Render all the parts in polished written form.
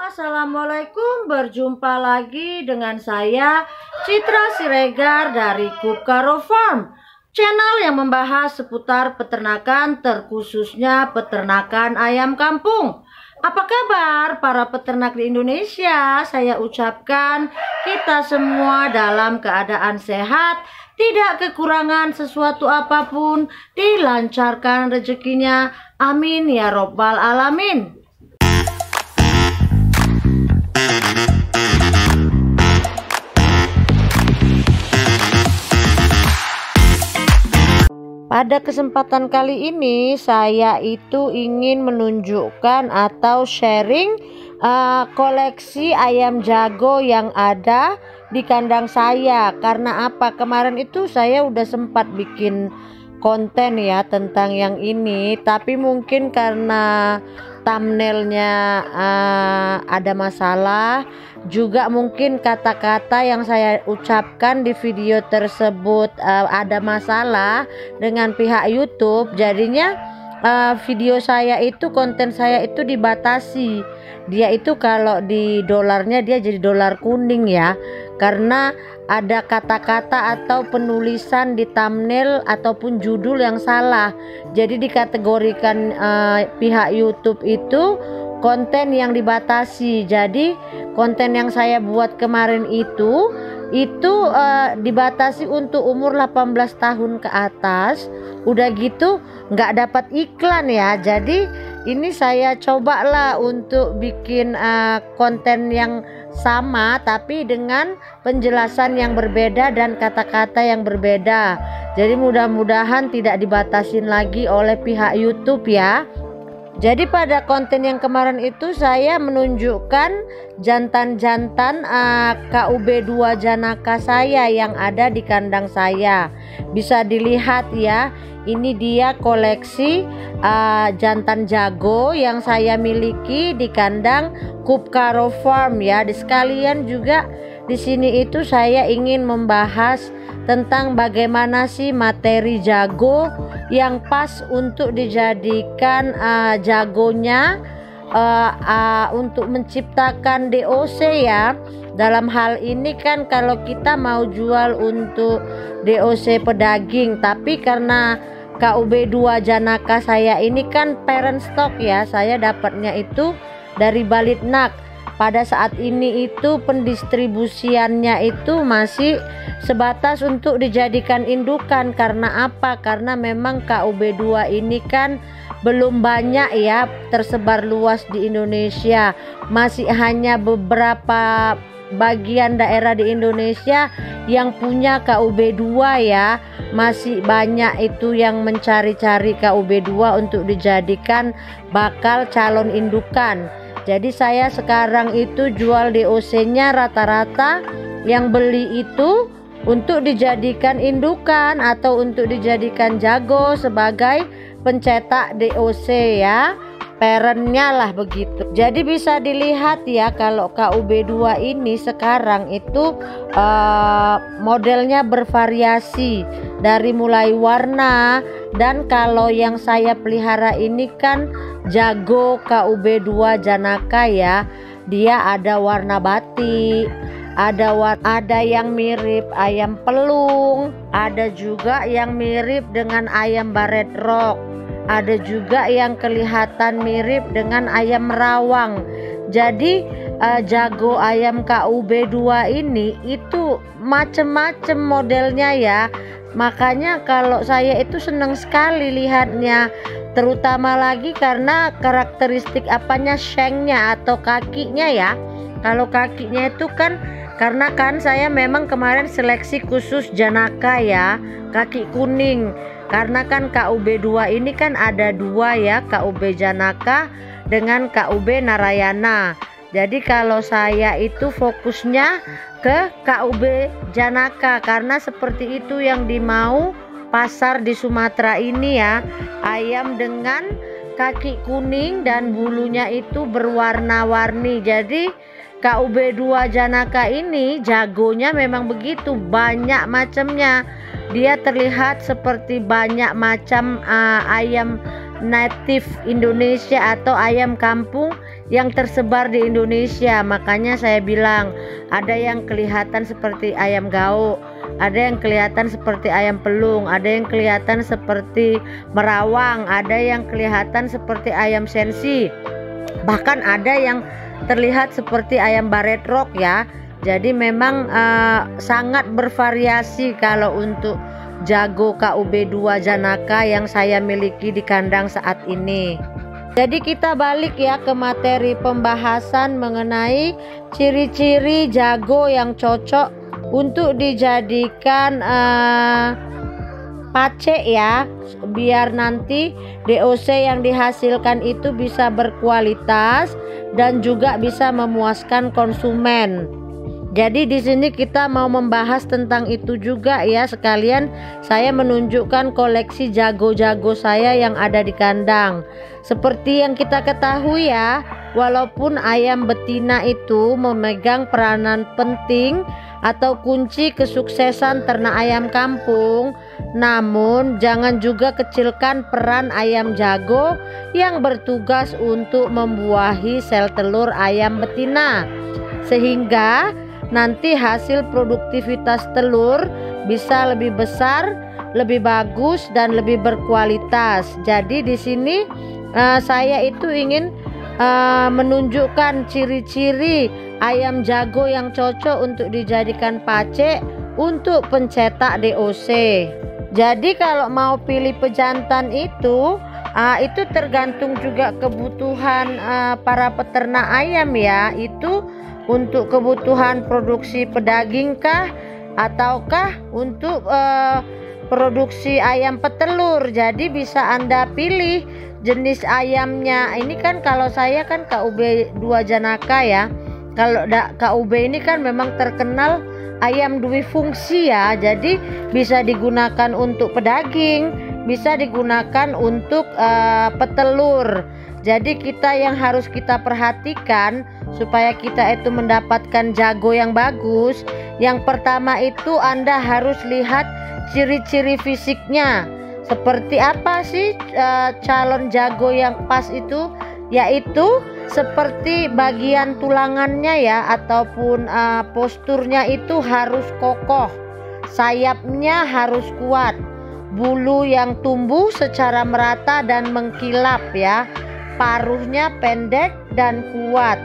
Assalamualaikum, berjumpa lagi dengan saya Citra Siregar dari Kupkaro Farm, channel yang membahas seputar peternakan, terkhususnya peternakan ayam kampung. Apa kabar para peternak di Indonesia? Saya ucapkan kita semua dalam keadaan sehat, tidak kekurangan sesuatu apapun, dilancarkan rezekinya, amin ya robbal alamin. Pada kesempatan kali ini saya itu ingin menunjukkan atau sharing koleksi ayam jago yang ada di kandang saya. Karena apa? Kemarin itu saya udah sempat bikin konten ya tentang yang ini, tapi mungkin karena thumbnailnya ada masalah, juga mungkin kata-kata yang saya ucapkan di video tersebut ada masalah dengan pihak YouTube. Jadinya video saya itu, konten saya itu dibatasi. Dia itu kalau di dolarnya dia jadi dolar kuning ya, karena ada kata-kata atau penulisan di thumbnail ataupun judul yang salah. Jadi dikategorikan pihak YouTube itu konten yang dibatasi. Jadi konten yang saya buat kemarin itu dibatasi untuk umur 18 tahun ke atas. Udah gitu nggak dapat iklan ya. Jadi ini saya cobalah untuk bikin konten yang sama tapi dengan penjelasan yang berbeda dan kata-kata yang berbeda. Jadi mudah-mudahan tidak dibatasin lagi oleh pihak YouTube ya. Jadi pada konten yang kemarin itu saya menunjukkan jantan-jantan KUB2 janaka saya yang ada di kandang saya. Bisa dilihat ya, ini dia koleksi jantan jago yang saya miliki di kandang Kupkaro Farm ya. Sekalian juga di sini itu saya ingin membahas tentang bagaimana sih materi jago yang pas untuk dijadikan jagonya untuk menciptakan DOC ya. Dalam hal ini kan kalau kita mau jual untuk DOC pedaging, tapi karena KUB2 janaka saya ini kan parent stock ya, saya dapatnya itu dari Balitnak. Pada saat ini itu pendistribusiannya itu masih sebatas untuk dijadikan indukan. Karena apa? Karena memang KUB2 ini kan belum banyak ya tersebar luas di Indonesia. Masih hanya beberapa bagian daerah di Indonesia yang punya KUB2 ya. Masih banyak itu yang mencari-cari KUB2 untuk dijadikan bakal calon indukan. Jadi saya sekarang itu jual DOC-nya rata-rata yang beli itu untuk dijadikan indukan atau untuk dijadikan jago sebagai pencetak DOC ya. Parentnya lah begitu. Jadi bisa dilihat ya kalau KUB2 ini sekarang itu modelnya bervariasi dari mulai warna. Dan kalau yang saya pelihara ini kan jago KUB2 janaka ya. Dia ada warna batik, ada yang mirip ayam pelung, ada juga yang mirip dengan ayam baret rock, ada juga yang kelihatan mirip dengan ayam merawang. Jadi jago ayam KUB2 ini itu macem-macem modelnya ya. Makanya kalau saya itu senang sekali lihatnya, terutama lagi karena karakteristik apanya, shanknya atau kakinya ya. Kalau kakinya itu kan, karena kan saya memang kemarin seleksi khusus janaka ya, kaki kuning. Karena kan KUB2 ini kan ada dua ya, KUB janaka dengan KUB narayana. Jadi kalau saya itu fokusnya ke KUB janaka karena seperti itu yang dimau pasar di Sumatera ini ya. Ayam dengan kaki kuning dan bulunya itu berwarna-warni. Jadi KUB2 janaka ini jagonya memang begitu, banyak macamnya. Dia terlihat seperti banyak macam ayam native Indonesia atau ayam kampung yang tersebar di Indonesia. Makanya saya bilang ada yang kelihatan seperti ayam gauk, ada yang kelihatan seperti ayam pelung, ada yang kelihatan seperti merawang, ada yang kelihatan seperti ayam sensi, bahkan ada yang terlihat seperti ayam baret rock ya. Jadi memang sangat bervariasi kalau untuk jago KUB2 Janaka yang saya miliki di kandang saat ini. Jadi kita balik ya ke materi pembahasan mengenai ciri-ciri jago yang cocok untuk dijadikan pace ya, biar nanti DOC yang dihasilkan itu bisa berkualitas dan juga bisa memuaskan konsumen. Jadi di sini kita mau membahas tentang itu juga ya, sekalian saya menunjukkan koleksi jago-jago saya yang ada di kandang. Seperti yang kita ketahui ya, walaupun ayam betina itu memegang peranan penting atau kunci kesuksesan ternak ayam kampung, namun jangan juga kecilkan peran ayam jago yang bertugas untuk membuahi sel telur ayam betina, sehingga nanti hasil produktivitas telur bisa lebih besar, lebih bagus dan lebih berkualitas. Jadi di sini saya itu ingin menunjukkan ciri-ciri ayam jago yang cocok untuk dijadikan pace untuk pencetak DOC. Jadi kalau mau pilih pejantan itu tergantung juga kebutuhan para peternak ayam ya. Itu untuk kebutuhan produksi pedaging kah ataukah untuk produksi ayam petelur. Jadi bisa Anda pilih jenis ayamnya. Ini kan kalau saya kan KUB2 Janaka ya. Kalau KUB ini kan memang terkenal ayam dui fungsi ya. Jadi bisa digunakan untuk pedaging, bisa digunakan untuk petelur. Jadi kita yang harus kita perhatikan supaya kita itu mendapatkan jago yang bagus, yang pertama itu Anda harus lihat ciri-ciri fisiknya. Seperti apa sih calon jago yang pas itu? Yaitu seperti bagian tulangannya ya, ataupun posturnya itu harus kokoh, sayapnya harus kuat, bulu yang tumbuh secara merata dan mengkilap ya, paruhnya pendek dan kuat,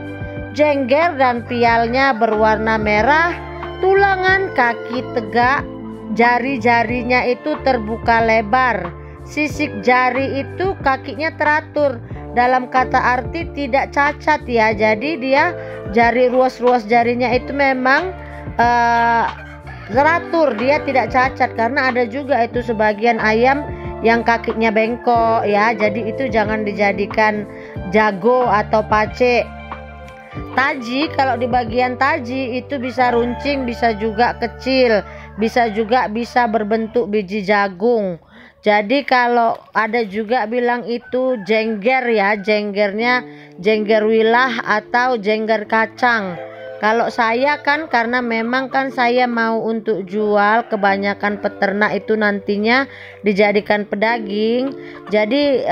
jengger dan pialnya berwarna merah, tulangan kaki tegak, jari-jarinya itu terbuka lebar, sisik jari itu kakinya teratur, dalam kata arti tidak cacat ya. Jadi dia jari ruas-ruas jarinya itu memang teratur, dia tidak cacat. Karena ada juga itu sebagian ayam yang kakinya bengkok ya, jadi itu jangan dijadikan jago atau pace. Taji, kalau di bagian taji itu bisa runcing, bisa juga kecil, bisa juga bisa berbentuk biji jagung. Jadi kalau ada juga bilang itu jengger ya, jenggernya jengger wilah atau jengger kacang. Kalau saya kan karena memang kan saya mau untuk jual, kebanyakan peternak itu nantinya dijadikan pedaging. Jadi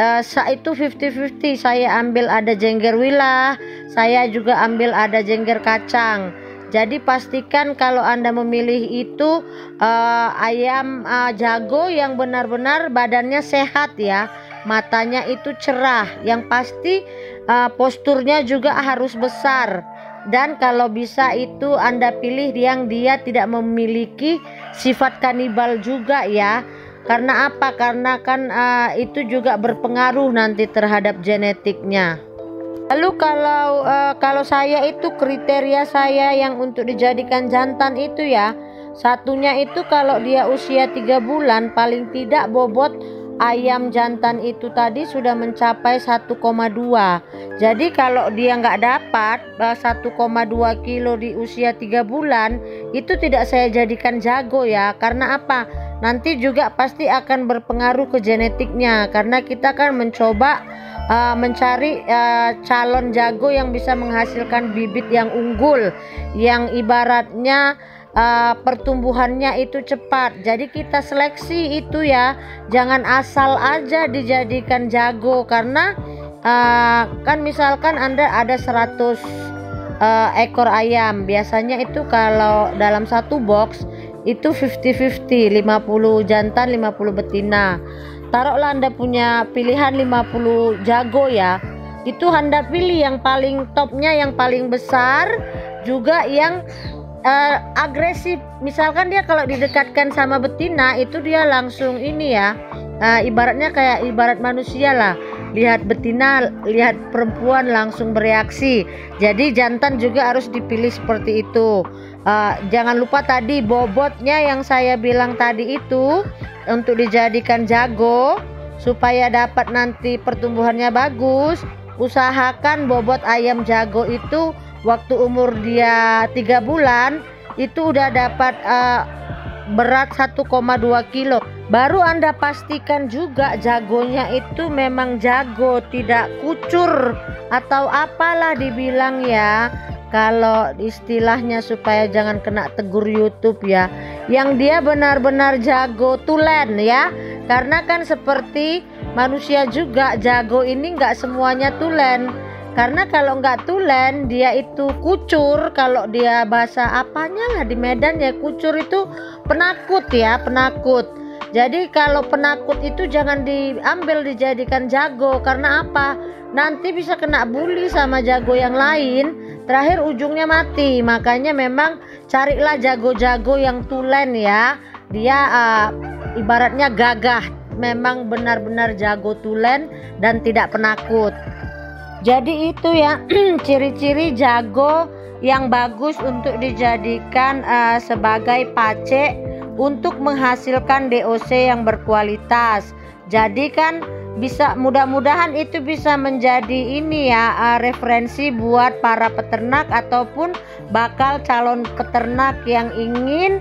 itu 50-50, saya ambil ada jengger wilah, saya juga ambil ada jengger kacang. Jadi pastikan kalau Anda memilih itu ayam jago yang benar-benar badannya sehat ya, matanya itu cerah, yang pasti posturnya juga harus besar. Dan kalau bisa itu Anda pilih yang dia tidak memiliki sifat kanibal juga ya. Karena apa? Karena kan itu juga berpengaruh nanti terhadap genetiknya. Lalu kalau saya itu kriteria saya yang untuk dijadikan jantan itu ya, satunya itu kalau dia usia 3 bulan paling tidak bobot ayam jantan itu tadi sudah mencapai 1,2. Jadi kalau dia nggak dapat 1,2 kilo di usia 3 bulan itu tidak saya jadikan jago ya. Karena apa? Nanti juga pasti akan berpengaruh ke genetiknya, karena kita kan mencoba mencari calon jago yang bisa menghasilkan bibit yang unggul, yang ibaratnya pertumbuhannya itu cepat. Jadi kita seleksi itu ya, jangan asal aja dijadikan jago, karena kan misalkan Anda ada 100 ekor ayam, biasanya itu kalau dalam satu box itu 50-50, 50 jantan 50 betina. Taruhlah Anda punya pilihan 50 jago ya, itu Anda pilih yang paling topnya, yang paling besar, juga yang agresif. Misalkan dia kalau didekatkan sama betina itu dia langsung ini ya, ibaratnya kayak ibarat manusia lah, lihat betina, lihat perempuan langsung bereaksi. Jadi jantan juga harus dipilih seperti itu. Jangan lupa tadi bobotnya yang saya bilang tadi itu untuk dijadikan jago supaya dapat nanti pertumbuhannya bagus. Usahakan bobot ayam jago itu waktu umur dia 3 bulan itu udah dapat berat 1,2 kilo. Baru Anda pastikan juga jagonya itu memang jago, tidak kucur atau apalah dibilang ya, kalau istilahnya supaya jangan kena tegur YouTube ya, yang dia benar-benar jago tulen ya. Karena kan seperti manusia juga, jago ini nggak semuanya tulen. Karena kalau nggak tulen dia itu kucur. Kalau dia bahasa apanya lah di Medan ya, kucur itu penakut ya, penakut. Jadi kalau penakut itu jangan diambil dijadikan jago. Karena apa? Nanti bisa kena bully sama jago yang lain, terakhir ujungnya mati. Makanya memang carilah jago-jago yang tulen ya. Dia ibaratnya gagah, memang benar-benar jago tulen dan tidak penakut. Jadi itu ya ciri-ciri jago yang bagus untuk dijadikan sebagai pace untuk menghasilkan DOC yang berkualitas. Jadi kan bisa, mudah-mudahan itu bisa menjadi ini ya, referensi buat para peternak ataupun bakal calon peternak yang ingin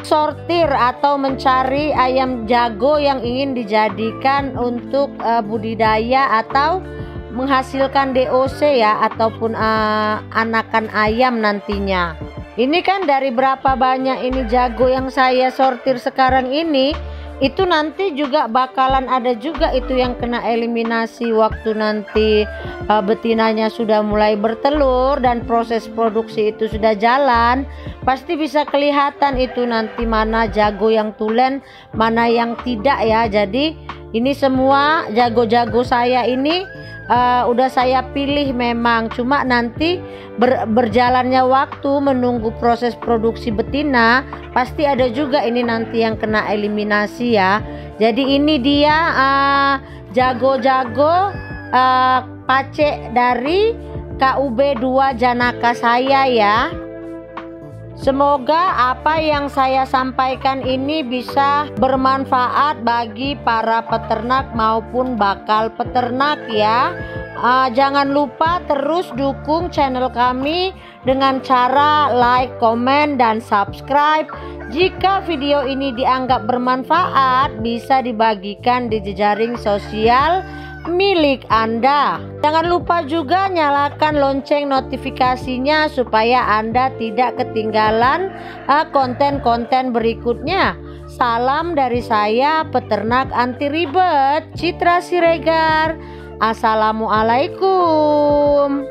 sortir atau mencari ayam jago yang ingin dijadikan untuk budidaya atau menghasilkan DOC ya, ataupun anakan ayam nantinya. Ini kan dari berapa banyak ini jago yang saya sortir sekarang ini, itu nanti juga bakalan ada juga itu yang kena eliminasi waktu nanti betinanya sudah mulai bertelur dan proses produksi itu sudah jalan. Pasti bisa kelihatan itu nanti mana jago yang tulen, mana yang tidak ya. Jadi ini semua jago-jago saya ini udah saya pilih memang, cuma nanti berjalannya waktu menunggu proses produksi betina pasti ada juga ini nanti yang kena eliminasi ya. Jadi ini dia jago-jago pace dari KUB 2 Janaka saya ya. Semoga apa yang saya sampaikan ini bisa bermanfaat bagi para peternak maupun bakal peternak ya. Jangan lupa terus dukung channel kami dengan cara like, komen, dan subscribe. Jika video ini dianggap bermanfaat, bisa dibagikan di jejaring sosial milik Anda. Jangan lupa juga nyalakan lonceng notifikasinya supaya Anda tidak ketinggalan konten-konten berikutnya. Salam dari saya, peternak anti ribet, Citra Siregar. Assalamualaikum.